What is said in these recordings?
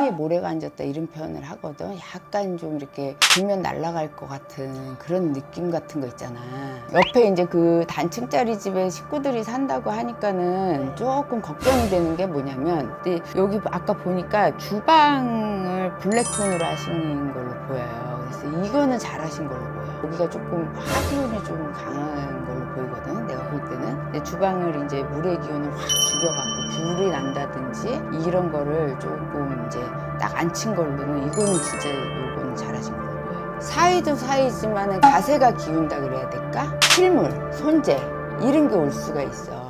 위에 모래가 앉았다 이런 표현을 하거든. 약간 좀 이렇게 불면 날아갈 것 같은 그런 느낌 같은 거 있잖아. 옆에 이제 그 단층짜리 집에 식구들이 산다고 하니까는 조금 걱정이 되는 게 뭐냐면, 근데 여기 아까 보니까 주방을 블랙톤으로 하신 걸로 보여요. 그래서 이거는 잘하신 걸로 보여. 여기가 조금 화기운이 좀 강한 걸로 보이거든, 내가 볼 때는. 근데 주방을 이제 물의 기운을 확 죽여갖고 불이 난다든지 이런 거를 조금 이제 딱 안 친 걸로는, 이거는 진짜 요거는 잘하신 걸로 보여. 사이도 사이지만은 가세가 기운다 그래야 될까? 실물, 손재 이런 게 올 수가 있어.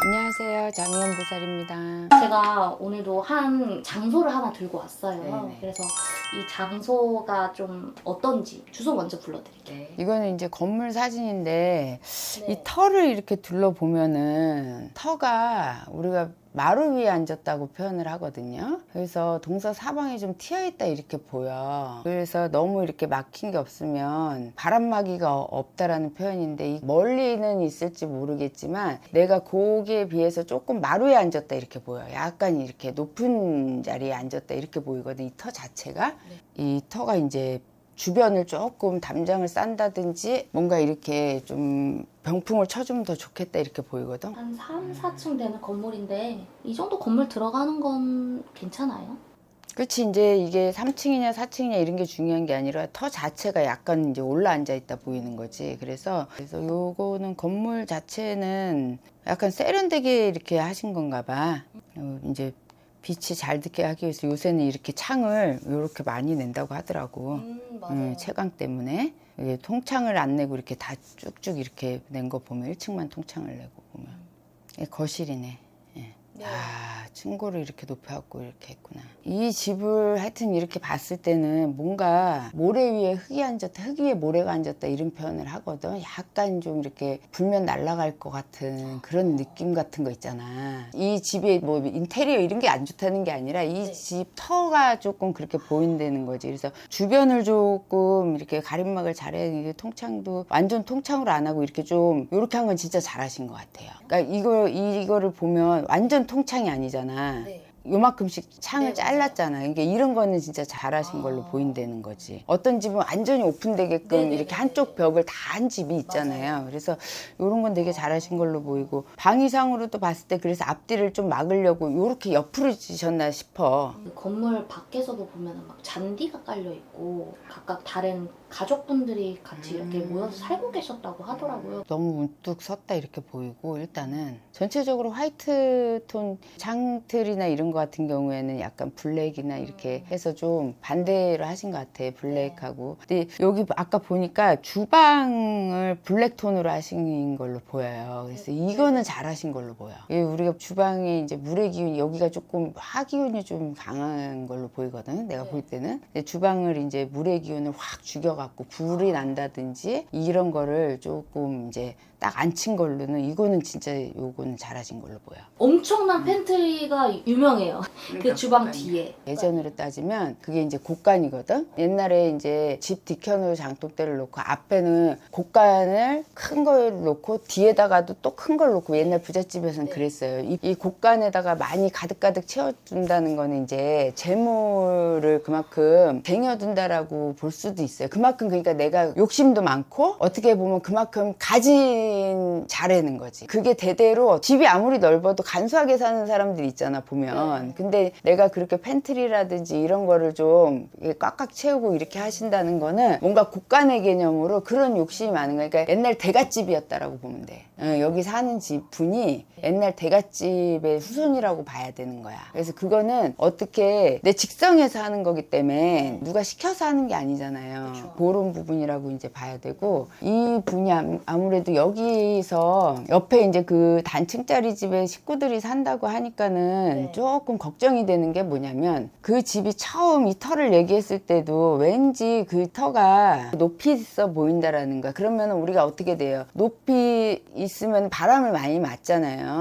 안녕하세요, 장희연 보살입니다. 제가 오늘도 한 장소를 하나 들고 왔어요. 네네. 그래서 이 장소가 좀 어떤지 주소 먼저 불러드릴게요. 이거는 이제 건물 사진인데, 네. 이 터를 이렇게 둘러보면은 터가 우리가 마루 위에 앉았다고 표현을 하거든요. 그래서 동서사방이 좀 튀어있다 이렇게 보여. 그래서 너무 이렇게 막힌 게 없으면 바람막이가 없다라는 표현인데, 멀리는 있을지 모르겠지만 내가 거기에 비해서 조금 마루에 앉았다 이렇게 보여. 약간 이렇게 높은 자리에 앉았다 이렇게 보이거든, 이 터 자체가. 이 터가 이제 주변을 조금 담장을 싼다든지 뭔가 이렇게 좀 병풍을 쳐주면 더 좋겠다 이렇게 보이거든. 한 3, 4층 되는 건물인데 이 정도 건물 들어가는 건 괜찮아요? 그렇지. 이제 이게 3층이냐 4층이냐 이런 게 중요한 게 아니라 터 자체가 약간 이제 올라앉아 있다 보이는 거지. 그래서 요거는 건물 자체는 약간 세련되게 이렇게 하신 건가 봐. 이제 빛이 잘 듣게 하기 위해서 요새는 이렇게 창을 이렇게 많이 낸다고 하더라고. 맞아요. 채광 때문에. 이게 통창을 안 내고 이렇게 다 쭉쭉 이렇게 낸 거 보면 1층만 통창을 내고 보면. 이게 거실이네. 예. 네. 아, 층고를 이렇게 높여갖고 이렇게 했구나. 이 집을 하여튼 이렇게 봤을 때는 뭔가 모래 위에 흙이 앉았다, 흙 위에 모래가 앉았다 이런 표현을 하거든. 약간 좀 이렇게 불면 날아갈 것 같은 그런 느낌 같은 거 있잖아. 이 집에 뭐 인테리어 이런 게 안 좋다는 게 아니라 이 집 터가 조금 그렇게 보인다는 거지. 그래서 주변을 조금 이렇게 가림막을 잘해야 되는데, 통창도 완전 통창으로 안 하고 이렇게 좀 이렇게 한 건 진짜 잘하신 것 같아요. 그러니까 이거를 보면 완전 통창이 아니잖아. 네. 요만큼씩 창을 네, 잘랐잖아. 그러니까 이런 거는 진짜 잘하신 걸로 보인다는 거지. 어떤 집은 완전히 오픈되게끔 네네네네. 이렇게 한쪽 벽을 다 한 집이 있잖아요. 그래서 이런 건 되게 잘하신 걸로 보이고, 방 이상으로 또 봤을 때 그래서 앞뒤를 좀 막으려고 이렇게 옆으로 지셨나 싶어. 그 건물 밖에서도 보면 막 잔디가 깔려 있고 각각 다른 가족분들이 같이 이렇게 모여서 살고 계셨다고 하더라고요. 너무 문득 섰다 이렇게 보이고, 일단은 전체적으로 화이트 톤 창틀이나 이런 거 같은 경우에는 약간 블랙이나 이렇게 해서 좀 반대로 하신 것 같아, 블랙하고. 근데 여기 아까 보니까 주방을 블랙 톤으로 하신 걸로 보여요. 그래서 이거는 잘하신 걸로 보여. 우리가 주방에 이제 물의 기운이, 여기가 조금 화기운이 좀 강한 걸로 보이거든, 내가 볼 때는. 근데 주방을 이제 물의 기운을 확 죽여갖고 불이 난다든지 이런 거를 조금 이제 딱 안 친 걸로는, 이거는 진짜 요거는 잘하신 걸로 보여. 엄청난 팬트리가 유명해요. 그 주방 뒤에. 예전으로 따지면 그게 이제 곡간이거든. 옛날에 이제 집 뒤편으로 장독대를 놓고 앞에는 곡간을 큰 걸 놓고 뒤에다가도 또 큰 걸 놓고, 옛날 부잣집에서는 그랬어요. 이 곡간에다가 많이 가득가득 채워둔다는 거는 이제 재물을 그만큼 쟁여둔다라고 볼 수도 있어요. 그만큼, 그러니까 내가 욕심도 많고 어떻게 보면 그만큼 가진 잘하는 거지. 그게 대대로 집이 아무리 넓어도 간소하게 사는 사람들이 있잖아, 보면. 근데 내가 그렇게 팬트리라든지 이런 거를 좀 꽉꽉 채우고 이렇게 하신다는 거는 뭔가 곡간의 개념으로 그런 욕심이 많은 거야. 그러니까 옛날 대갓집이었다라고 보면 돼. 여기 사는 집 분이 옛날 대갓집의 후손이라고 봐야 되는 거야. 그래서 그거는 어떻게 내 직성에서 하는 거기 때문에 누가 시켜서 하는 게 아니잖아요. 그쵸. 그런 부분이라고 이제 봐야 되고, 이 분이 아무래도 여기서 옆에 이제 그 단층짜리 집에 식구들이 산다고 하니까는 조금 걱정이 되는 게 뭐냐면, 그 집이 처음 이 터를 얘기했을 때도 왠지 그 터가 높이 있어 보인다라는 거야. 그러면 우리가 어떻게 돼요? 높이 있으면 바람을 많이 맞잖아요.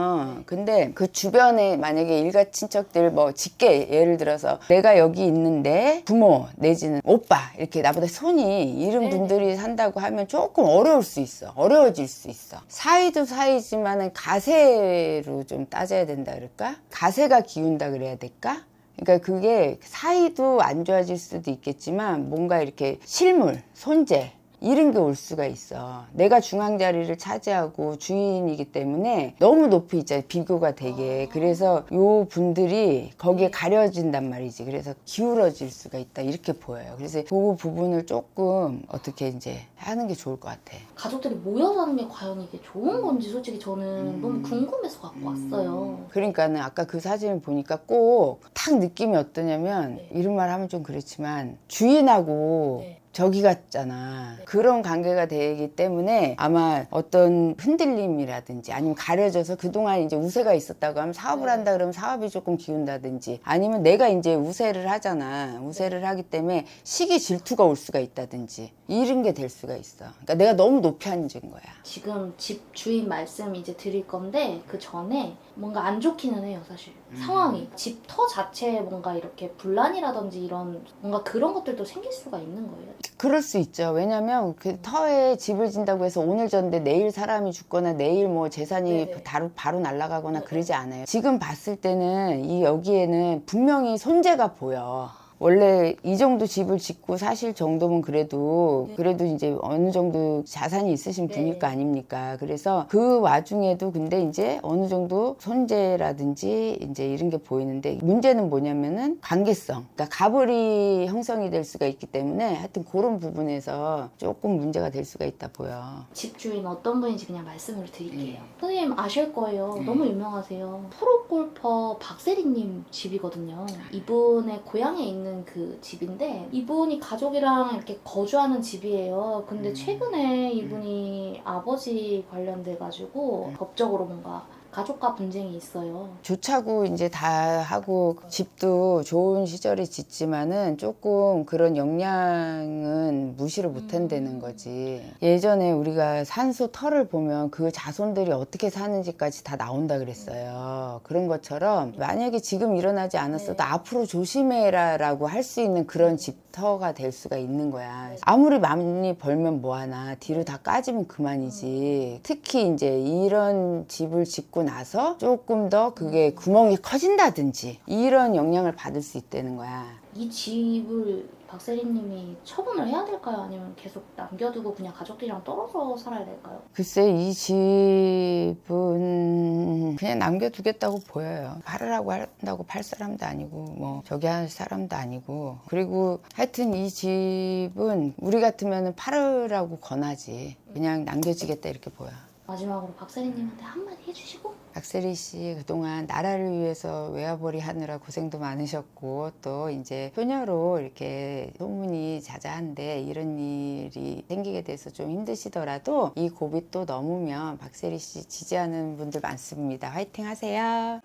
근데 그 주변에 만약에 일가 친척들 뭐 직계, 예를 들어서 내가 여기 있는데 부모 내지는 오빠 이렇게 나보다 손이 흔히 이런 네네. 분들이 산다고 하면 조금 어려울 수 있어. 어려워질 수 있어. 사이도 사이지만은 가세로 좀 따져야 된다 그럴까? 가세가 기운다 그래야 될까? 그러니까 그게 사이도 안 좋아질 수도 있겠지만 뭔가 이렇게 실물, 손재 이런 게 올 수가 있어. 내가 중앙 자리를 차지하고 주인이기 때문에 너무 높이 있잖아. 비교가 되게. 그래서 요 분들이 거기에 가려진단 말이지. 그래서 기울어질 수가 있다. 이렇게 보여요. 그래서 그 부분을 조금 어떻게 이제 하는 게 좋을 것 같아. 가족들이 모여 사는 게 과연 이게 좋은 건지 솔직히 저는 너무 궁금해서 갖고 왔어요. 그러니까는 아까 그 사진을 보니까 꼭 탁 느낌이 어떠냐면 네. 이런 말 하면 좀 그렇지만 주인하고 네. 저기 같잖아. 그런 관계가 되기 때문에 아마 어떤 흔들림이라든지 아니면 가려져서 그동안 이제 우세가 있었다고 하면 사업을 네. 한다 그러면 사업이 조금 기운다든지 아니면 내가 이제 우세를 하잖아. 우세를 하기 때문에 시기 질투가 올 수가 있다든지 이런 게 될 수가 있어. 그러니까 내가 너무 높이 앉은 거야. 지금 집 주인 말씀 이제 드릴 건데 그 전에 뭔가 안 좋기는 해요 사실 상황이 집 터 자체에 뭔가 이렇게 분란이라든지 이런 뭔가 그런 것들도 생길 수가 있는 거예요. 그럴 수 있죠. 왜냐면 그 터에 집을 진다고 해서 오늘 졌는데 내일 사람이 죽거나 내일 뭐 재산이 네네. 바로 날아가거나 네네. 그러지 않아요. 지금 봤을 때는 이 여기에는 분명히 손재가 보여. 원래 이 정도 집을 짓고 사실 정도면 그래도 이제 어느 정도 자산이 있으신 네. 분일 거 아닙니까? 그래서 그 와중에도 근데 이제 어느 정도 손재라든지 이제 이런 게 보이는데 문제는 뭐냐면은 관계성. 그러니까 가불이 형성이 될 수가 있기 때문에 하여튼 그런 부분에서 조금 문제가 될 수가 있다 보여. 집주인 어떤 분인지 그냥 말씀을 드릴게요. 선생님 아실 거예요. 너무 유명하세요. 프로골퍼 박세리님 집이거든요. 이분의 고향에 있는 그 집인데 이분이 가족이랑 이렇게 거주하는 집이에요. 근데 최근에 이분이 아버지 관련돼 가지고 법적으로 뭔가 가족과 분쟁이 있어요. 좋차고 이제 다 하고 집도 좋은 시절에 짓지만은 조금 그런 역량은 무시를 못 한다는 거지. 예전에 우리가 산소 털을 보면 그 자손들이 어떻게 사는지까지 다 나온다 그랬어요. 그런 것처럼 만약에 지금 일어나지 않았어도 네. 앞으로 조심해라라고 할 수 있는 그런 집터가 될 수가 있는 거야. 아무리 많이 벌면 뭐하나 뒤로 다 까지면 그만이지. 특히 이제 이런 집을 짓고 나서 조금 더 그게 구멍이 커진다든지 이런 영향을 받을 수 있다는 거야. 이 집을 박세리님이 처분을 해야 될까요? 아니면 계속 남겨두고 그냥 가족들이랑 떨어져 살아야 될까요? 글쎄 이 집은 그냥 남겨두겠다고 보여요. 팔으라고 한다고 팔 사람도 아니고 뭐 저기 할 사람도 아니고 그리고 하여튼 이 집은 우리 같으면 팔으라고 권하지. 그냥 남겨지겠다 이렇게 보여. 마지막으로 박세리님한테 한마디 해주시고 박세리 씨 그동안 나라를 위해서 외화벌이 하느라 고생도 많으셨고 또 이제 효녀로 이렇게 소문이 자자한데 이런 일이 생기게 돼서 좀 힘드시더라도 이 고비 또 넘으면 박세리 씨 지지하는 분들 많습니다. 화이팅 하세요.